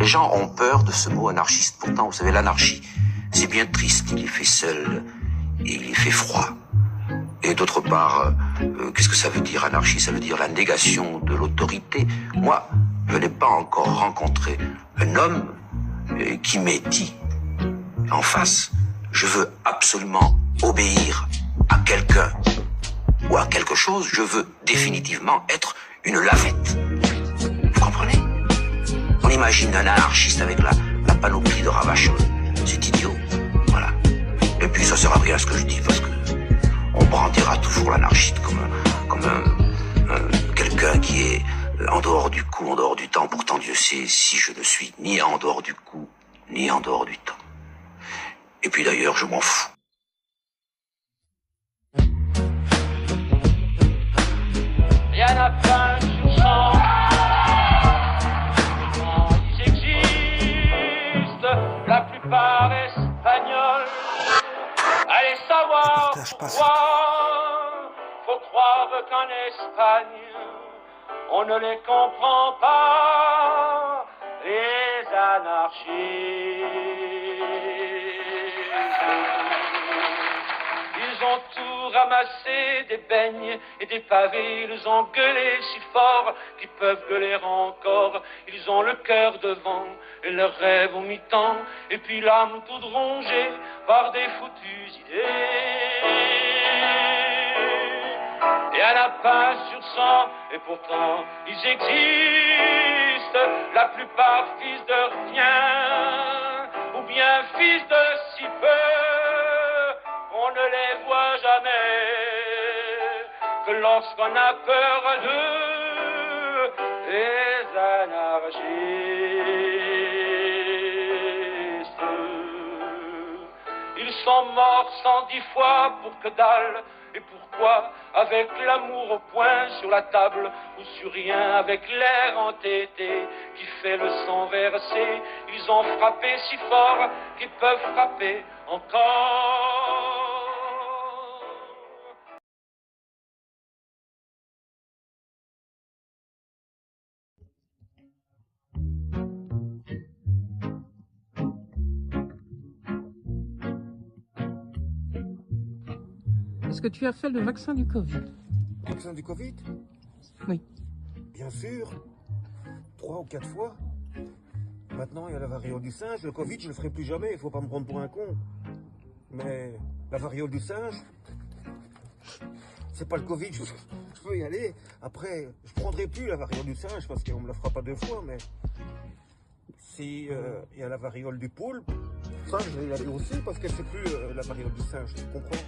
Les gens ont peur de ce mot anarchiste. Pourtant, vous savez, l'anarchie, c'est bien triste. Il est fait seul et il est fait froid. Et d'autre part, qu'est-ce que ça veut dire anarchie? Ça veut dire la négation de l'autorité. Moi, je n'ai pas encore rencontré un homme qui m'ait dit en face, je veux absolument obéir à quelqu'un ou à quelque chose, je veux définitivement être une lavette. Vous comprenez? On imagine un anarchiste avec la panoplie de ravacheurs. C'est idiot. Voilà. Et puis ça sert à rien ce que je dis, parce que on brandira toujours l'anarchiste comme quelqu'un qui est en dehors du coup, en dehors du temps. Pourtant Dieu sait si je ne suis ni en dehors du coup, ni en dehors du temps. Et puis d'ailleurs, je m'en fous. Rien n'a pas sur sang. Ils existent, la plupart espagnols. Allez savoir pourquoi. Faut croire qu'en Espagne, on ne les comprend pas, les anarchistes. Ils ont tout ramassé, des beignes et des pavés. Ils ont gueulé si fort qu'ils peuvent gueuler encore. Ils ont le cœur devant et leurs rêves au mi-temps. Et puis l'âme toute rongée par des foutues idées. Et un lapin sur 100, et pourtant ils existent. La plupart fils de rien, ou bien fils de si peu, on ne les voit jamais que lorsqu'on a peur d'eux, les anarchistes. Ils sont morts 110 fois pour que dalle. Et pourquoi? Avec l'amour au poing sur la table, ou sur rien, avec l'air entêté qui fait le sang versé. Ils ont frappé si fort qu'ils peuvent frapper encore. Est-ce que tu as fait le vaccin du Covid? Le vaccin du Covid? Oui. Bien sûr. 3 ou 4 fois. Maintenant, il y a la variole du singe. Le Covid, je le ferai plus jamais. Il faut pas me prendre pour un con. Mais la variole du singe, c'est pas le Covid. Je peux y aller. Après, je prendrai plus la variole du singe parce qu'on me la fera pas 2 fois. Mais si il y a la variole du poulpe, ça, je vais y aller aussi parce que c'est plus la variole du singe. Tu comprends?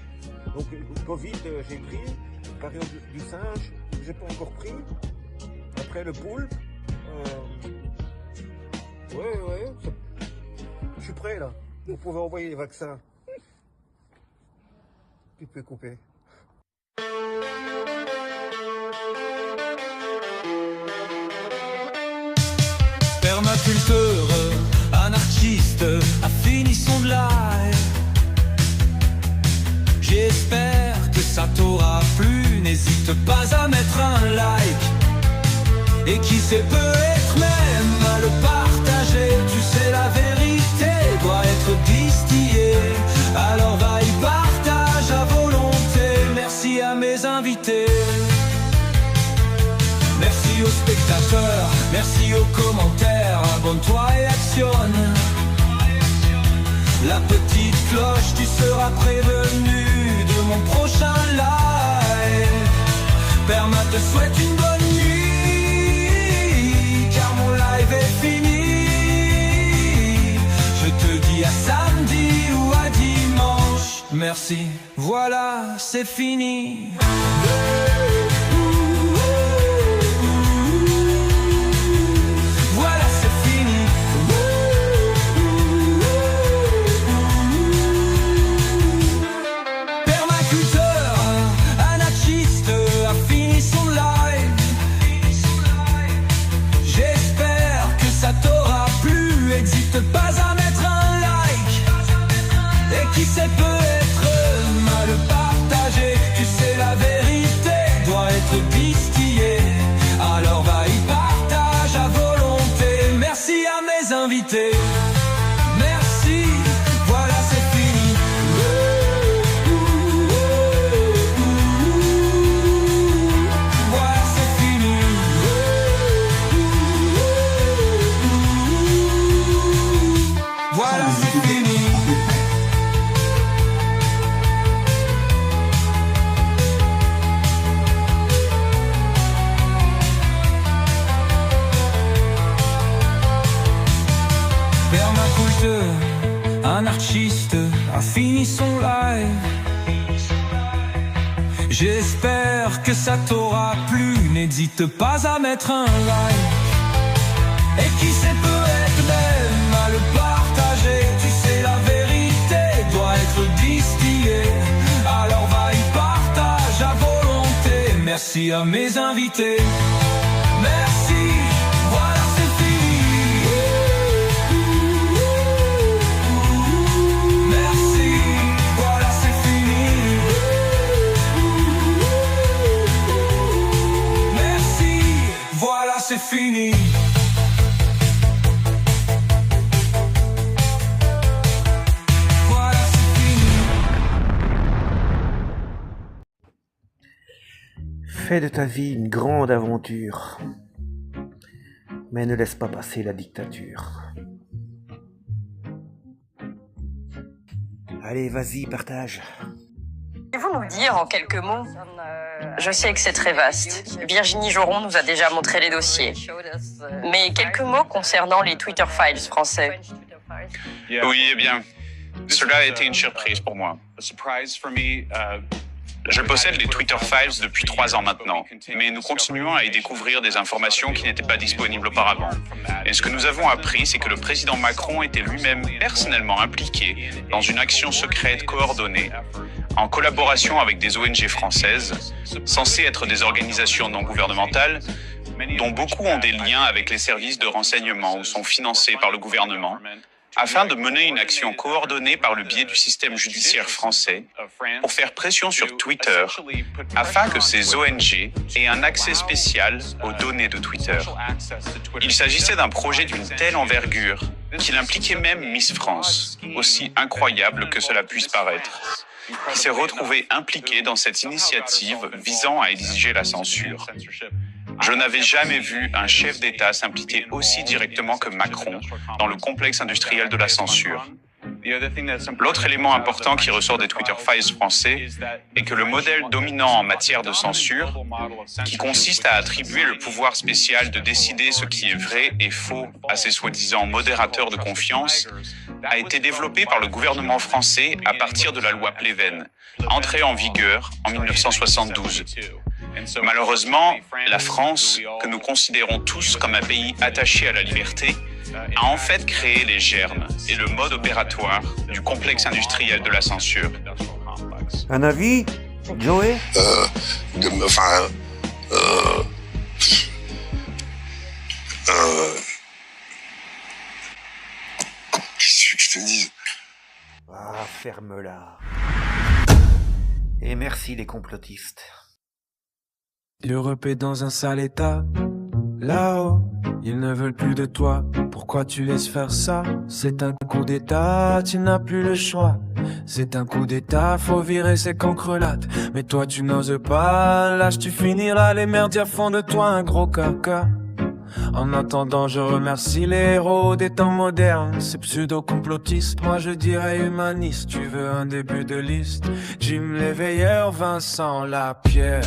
Donc, le Covid, j'ai pris. Variole du singe, j'ai pas encore pris. Après, le poulpe. Ouais. Je suis prêt, là. Vous pouvez envoyer les vaccins. Tu peux couper. Permaculteur, anarchiste, a fini son live. J'espère que ça t'aura plu. N'hésite pas à mettre un like. Et qui sait peut-être même à le partager. Tu sais, la vérité doit être distillée. Alors va y partage à volonté. Merci à mes invités. Merci aux spectateurs. Merci aux commentaires. Abonne-toi et actionne la petite cloche. Tu seras prévenu de mon prochain live. Perma te souhaite une bonne nuit, car mon live est fini. Je te dis à samedi ou à dimanche. Merci, voilà, c'est fini. Voilà, c'est fini. Permaculteur, anarchiste, a fini son live. J'espère que ça t'aura plu. N'hésite pas à mettre un like. Et qui sait peut-être mal partagé. Tu sais, la vérité doit mes invités. Merci, voilà c'est fini. Voilà c'est fini. Voilà c'est fini. Un artiste a fini son live. J'espère que ça t'aura plu. N'hésite pas à mettre un like. Et qui sait peut-être même à le partager. Tu sais la vérité doit être distillée. Alors va y partage à volonté. Merci à mes invités. Merci. Voilà c'est fini. Merci. Voilà c'est fini. Merci. Voilà c'est fini. Fais de ta vie une grande aventure, mais ne laisse pas passer la dictature. Allez, vas-y, partage. Pouvez-vous nous dire en quelques mots? Je sais que c'est très vaste. Virginie Joron nous a déjà montré les dossiers. Mais quelques mots concernant les Twitter Files français. Oui, eh bien, cela a été une surprise pour moi. Je possède les Twitter Files depuis 3 ans maintenant, mais nous continuons à y découvrir des informations qui n'étaient pas disponibles auparavant. Et ce que nous avons appris, c'est que le président Macron était lui-même personnellement impliqué dans une action secrète coordonnée, en collaboration avec des ONG françaises, censées être des organisations non gouvernementales, dont beaucoup ont des liens avec les services de renseignement ou sont financés par le gouvernement, afin de mener une action coordonnée par le biais du système judiciaire français pour faire pression sur Twitter afin que ces ONG aient un accès spécial aux données de Twitter. Il s'agissait d'un projet d'une telle envergure qu'il impliquait même Miss France, aussi incroyable que cela puisse paraître, qui s'est retrouvée impliquée dans cette initiative visant à exiger la censure. Je n'avais jamais vu un chef d'État s'impliquer aussi directement que Macron dans le complexe industriel de la censure. L'autre élément important qui ressort des Twitter Files français est que le modèle dominant en matière de censure, qui consiste à attribuer le pouvoir spécial de décider ce qui est vrai et faux à ces soi-disant modérateurs de confiance, a été développé par le gouvernement français à partir de la loi Pleven, entrée en vigueur en 1972. Malheureusement, la France, que nous considérons tous comme un pays attaché à la liberté, a en fait créé les germes et le mode opératoire du complexe industriel de la censure. Un avis, Joey? Qu'est-ce que je te dise? Ah, ferme-la. Et merci les complotistes. L'Europe est dans un sale état. Là-haut, ils ne veulent plus de toi. Pourquoi tu laisses faire ça? C'est un coup d'état, tu n'as plus le choix. C'est un coup d'état, faut virer ces cancrelades. Mais toi tu n'oses pas, lâche tu finiras. Les merdias font de toi un gros caca. En attendant, je remercie les héros des temps modernes. Ces pseudo-complotistes, moi je dirais humanistes. Tu veux un début de liste? Jim Léveilleur, Vincent Lapierre,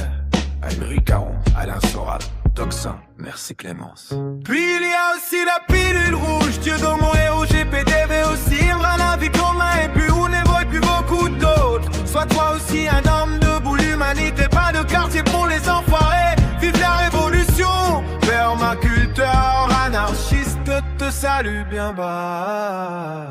Albéric Caron, Alain Soral, Toxin, merci Clémence. Puis il y a aussi la pilule rouge, Dieu dans mon héros, GPDV aussi. Il rend la vie commun et puis on n'évoque plus beaucoup d'autres. Sois toi aussi un homme debout, l'humanité, pas de quartier pour les enfoirés. Vive la révolution, permaculteur, anarchiste, te salue bien bas.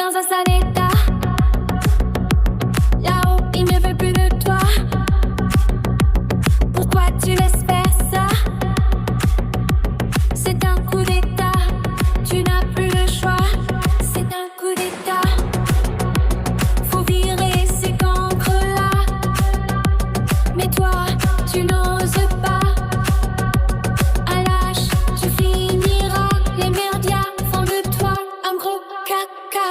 dans un sale état. Là-haut, il ne veut plus de toi. Pourquoi tu laisses faire ça? C'est un coup d'état. Tu n'as plus le choix. C'est un coup d'état. Faut virer ces cancres-là. Mais toi, tu n'oses pas. À l'âge, tu finiras. Les merdias font de toi un gros caca.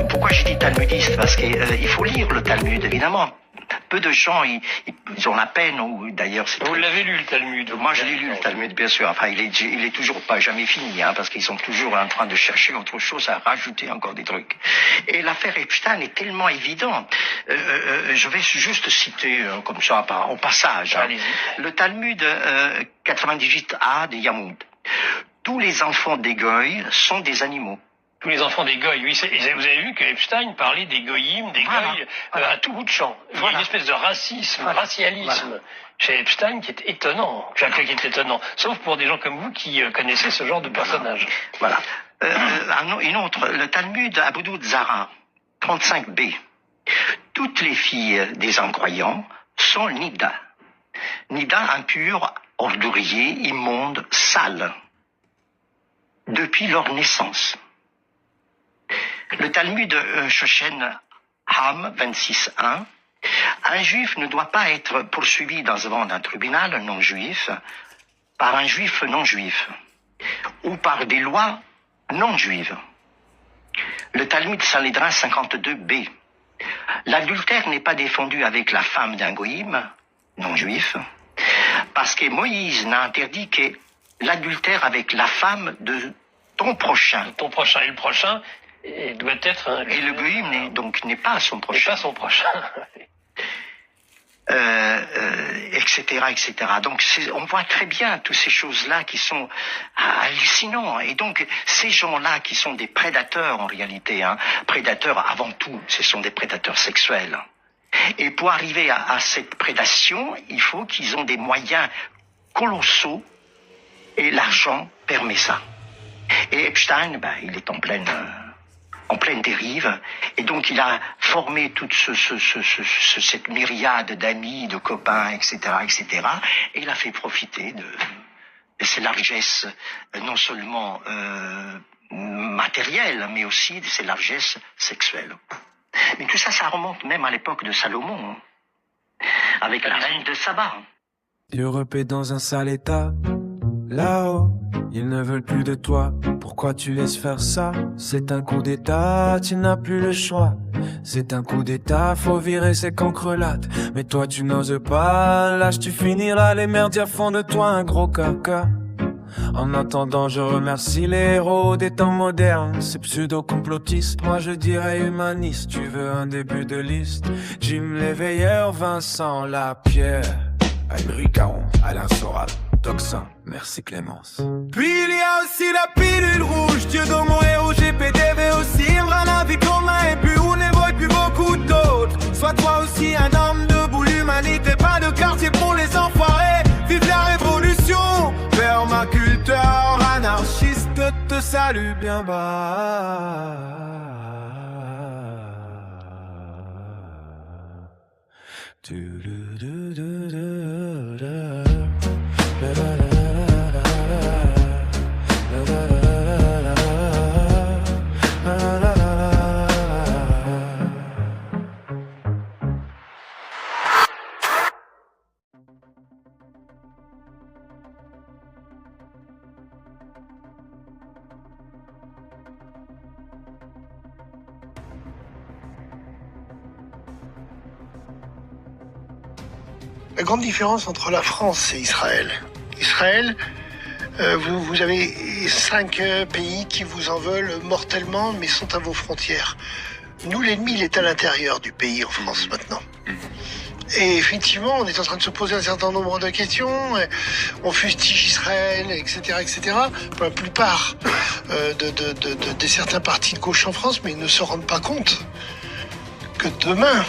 Pourquoi j'ai dit talmudiste? Parce qu'il faut lire le Talmud, évidemment. Peu de gens, ils ont la peine, ou d'ailleurs... Vous l'avez lu, le Talmud? Moi, je l'ai lu, le Talmud, bien sûr. Enfin, il est toujours pas jamais fini, hein, parce qu'ils sont toujours en train de chercher autre chose, à rajouter encore des trucs. Et l'affaire Epstein est tellement évidente. Je vais juste citer, comme ça, au passage, hein, le Talmud 98a de Yamud. Tous les enfants des goïs sont des animaux. Tous les enfants des goïs, oui. Vous avez vu que Epstein parlait des goïms, des goïs, à tout bout de champ. Il y a une espèce de racisme, racialisme chez Epstein qui est étonnant. Qui est étonnant. Sauf pour des gens comme vous qui connaissez ce genre de personnage. Voilà. Une autre, le Talmud Aboudou Zara, 35b. Toutes les filles des incroyants sont Nida. Nida impure, ordurier, immonde, sale. Depuis leur naissance. Le Talmud Shoshen Ham 26.1. Un juif ne doit pas être poursuivi devant un tribunal non juif par un juif non juif ou par des lois non juives. Le Talmud Sanhédrin 52b. L'adultère n'est pas défendu avec la femme d'un goïm non juif parce que Moïse n'a interdit que l'adultère avec la femme de ton prochain. Ton prochain et le prochain. Et doit être et le goïm n'est pas son prochain. N'est pas son prochain. Etc., etc. Donc on voit très bien toutes ces choses-là qui sont hallucinantes. Et donc ces gens-là qui sont des prédateurs en réalité, hein, prédateurs avant tout, ce sont des prédateurs sexuels. Et pour arriver à cette prédation, il faut qu'ils ont des moyens colossaux et l'argent permet ça. Et Epstein, il est en pleine dérive, et donc il a formé toute cette myriade d'amis, de copains, etc., etc., et il a fait profiter de ses largesses, non seulement matérielles, mais aussi de ses largesses sexuelles. Mais tout ça, ça remonte même à l'époque de Salomon, hein, avec la reine de Saba. L'Europe est dans un sale état. Là-haut, ils ne veulent plus de toi. Pourquoi tu laisses faire ça? C'est un coup d'état, tu n'as plus le choix. C'est un coup d'état, faut virer ces cancrelades. Mais toi tu n'oses pas, lâche tu finiras. Les merdias font de toi un gros caca. En attendant je remercie les héros des temps modernes. Ces pseudo-complotistes, moi je dirais humanistes. Tu veux un début de liste? Jim Léveilleur, Vincent Lapierre, Aymeric Caron, Alain Soral, Toxin, merci Clémence. Puis il y a aussi la pilule rouge, Diodomo et OGPDV aussi, Imran Avi commun et puis Ounevo et puis beaucoup d'autres. Sois toi aussi un homme debout, l'humanité, pas de quartier pour les enfoirés. Vive la révolution, permaculteur, anarchiste, te salue bien bas. La grande différence entre la France et Israël. Israël, vous avez 5 pays qui vous en veulent mortellement, mais sont à vos frontières. Nous, l'ennemi, il est à l'intérieur du pays en France maintenant. Et effectivement, on est en train de se poser un certain nombre de questions. On fustige Israël, etc., etc. Pour la plupart de certains partis de gauche en France, mais ils ne se rendent pas compte que demain,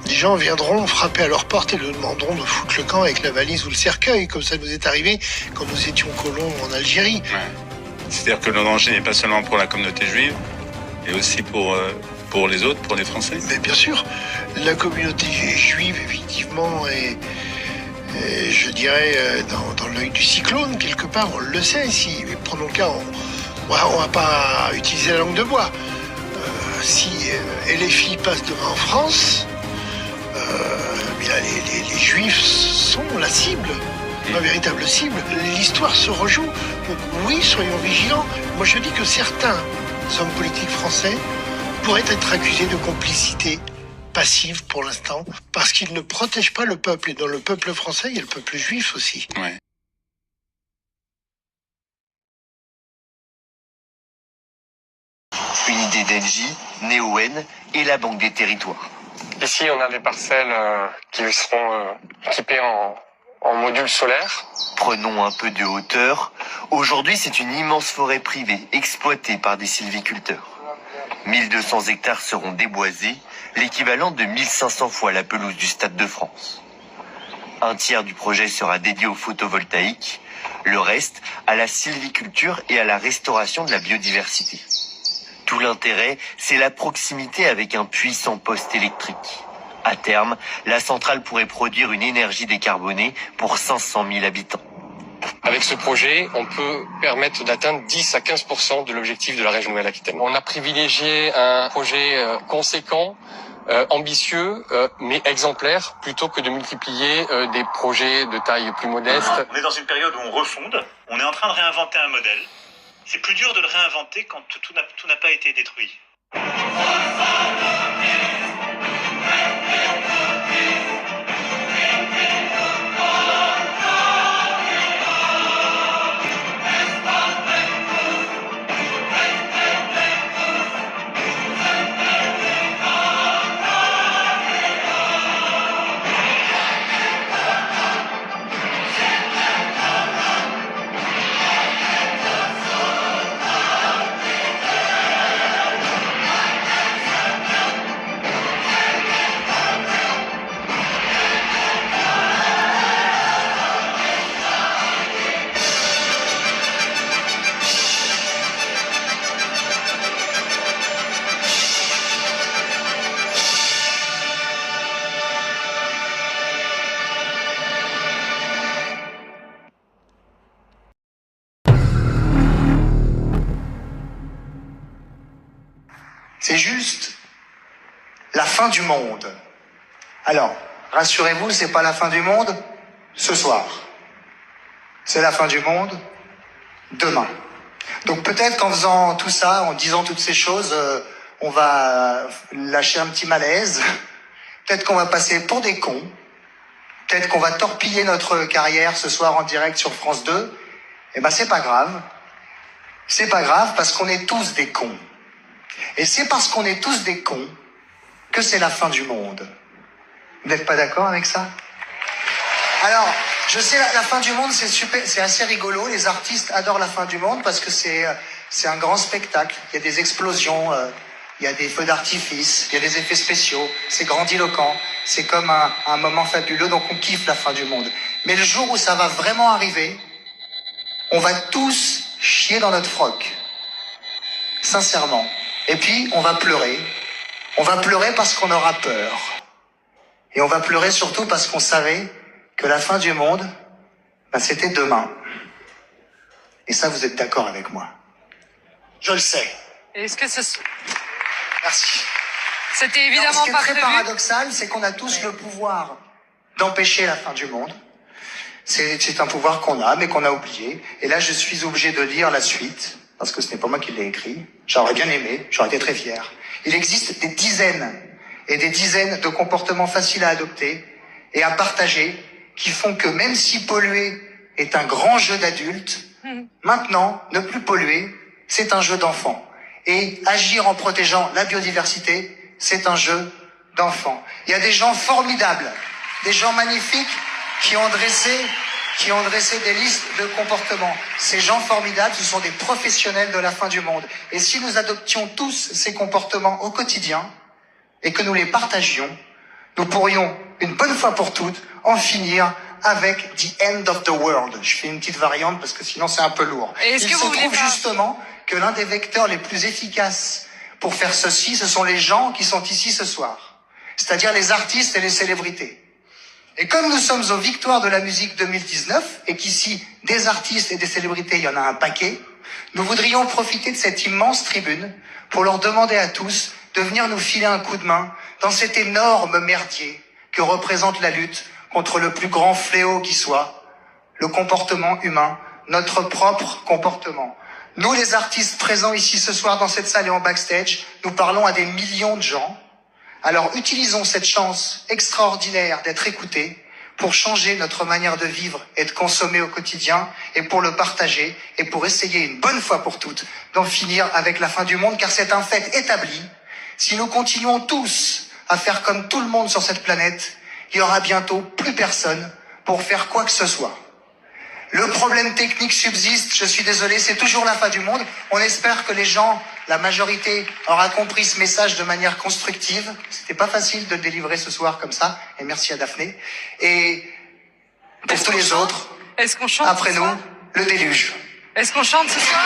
des gens viendront frapper à leur porte et leur demanderont de foutre le camp avec la valise ou le cercueil, comme ça nous est arrivé quand nous étions colons en Algérie. C'est-à-dire que le danger n'est pas seulement pour la communauté juive, mais aussi pour les autres, pour les Français. Mais bien sûr, la communauté juive, effectivement, est je dirais, dans l'œil du cyclone, quelque part, on le sait ici. Mais prenons le cas, on va pas utiliser la langue de bois. Si LFI passe demain en France, bien les Juifs sont la cible, la véritable cible. L'histoire se rejoue. Donc oui, soyons vigilants. Moi, je dis que certains hommes politiques français pourraient être accusés de complicité passive pour l'instant, parce qu'ils ne protègent pas le peuple. Et dans le peuple français, il y a le peuple juif aussi. Ouais. Une idée d'Engie, Neoen et la Banque des Territoires. Ici, on a des parcelles qui seront équipées en modules solaires. Prenons un peu de hauteur. Aujourd'hui, c'est une immense forêt privée exploitée par des sylviculteurs. 1200 hectares seront déboisés, l'équivalent de 1500 fois la pelouse du Stade de France. Un tiers du projet sera dédié au photovoltaïque, le reste à la sylviculture et à la restauration de la biodiversité. Tout l'intérêt, c'est la proximité avec un puissant poste électrique. À terme, la centrale pourrait produire une énergie décarbonée pour 500 000 habitants. Avec ce projet, on peut permettre d'atteindre 10 à 15% de l'objectif de la région Nouvelle-Aquitaine. On a privilégié un projet conséquent, ambitieux, mais exemplaire, plutôt que de multiplier des projets de taille plus modeste. On est dans une période où on refonde, on est en train de réinventer un modèle. C'est plus dur de le réinventer quand tout n'a pas été détruit. C'est juste la fin du monde. Alors, rassurez-vous, c'est pas la fin du monde ce soir. C'est la fin du monde demain. Donc peut-être qu'en faisant tout ça, en disant toutes ces choses, on va lâcher un petit malaise. Peut-être qu'on va passer pour des cons. Peut-être qu'on va torpiller notre carrière ce soir en direct sur France 2. Eh ben c'est pas grave. C'est pas grave parce qu'on est tous des cons. Et c'est parce qu'on est tous des cons que c'est la fin du monde. Vous n'êtes pas d'accord avec ça? Alors, je sais, la fin du monde, c'est super, c'est assez rigolo. Les artistes adorent la fin du monde parce que c'est un grand spectacle. Il y a des explosions, il y a des feux d'artifice, il y a des effets spéciaux. C'est grandiloquent. C'est comme un moment fabuleux, donc on kiffe la fin du monde. Mais le jour où ça va vraiment arriver, on va tous chier dans notre froc. Sincèrement. Et puis, on va pleurer. On va pleurer parce qu'on aura peur. Et on va pleurer surtout parce qu'on savait que la fin du monde, ben, c'était demain. Et ça, vous êtes d'accord avec moi? Je le sais. Est-ce que ce... Merci. C'était évidemment ce qui est pas très prévu. paradoxal, c'est qu'on a tous le pouvoir d'empêcher la fin du monde. C'est un pouvoir qu'on a, mais qu'on a oublié. Et là, je suis obligé de lire la suite, parce que ce n'est pas moi qui l'ai écrit. J'aurais bien aimé, j'aurais été très fier. Il existe des dizaines et des dizaines de comportements faciles à adopter et à partager qui font que même si polluer est un grand jeu d'adulte, maintenant, ne plus polluer, c'est un jeu d'enfant. Et agir en protégeant la biodiversité, c'est un jeu d'enfant. Il y a des gens formidables, des gens magnifiques qui ont dressé des listes de comportements. Ces gens formidables, ce sont des professionnels de la fin du monde. Et si nous adoptions tous ces comportements au quotidien et que nous les partagions, nous pourrions, une bonne fois pour toutes, en finir avec The End of the World. Je fais une petite variante parce que sinon c'est un peu lourd. Et est-ce Il que se vous voulez trouve pas... justement que l'un des vecteurs les plus efficaces pour faire ceci, ce sont les gens qui sont ici ce soir. C'est-à-dire les artistes et les célébrités. Et comme nous sommes aux Victoires de la musique 2019, et qu'ici, des artistes et des célébrités, il y en a un paquet, nous voudrions profiter de cette immense tribune pour leur demander à tous de venir nous filer un coup de main dans cet énorme merdier que représente la lutte contre le plus grand fléau qui soit, le comportement humain, notre propre comportement. Nous, les artistes présents ici ce soir dans cette salle et en backstage, nous parlons à des millions de gens. Alors utilisons cette chance extraordinaire d'être écoutés pour changer notre manière de vivre et de consommer au quotidien et pour le partager et pour essayer une bonne fois pour toutes d'en finir avec la fin du monde, car c'est un fait établi. Si nous continuons tous à faire comme tout le monde sur cette planète, il y aura bientôt plus personne pour faire quoi que ce soit. Le problème technique subsiste, je suis désolé, c'est toujours la fin du monde. On espère que les gens, la majorité, aura compris ce message de manière constructive. C'était pas facile de le délivrer ce soir comme ça, et merci à Daphné. Et pour tous les autres, Est-ce qu'on chante après ce nous, soir le déluge. Est-ce qu'on chante ce soir?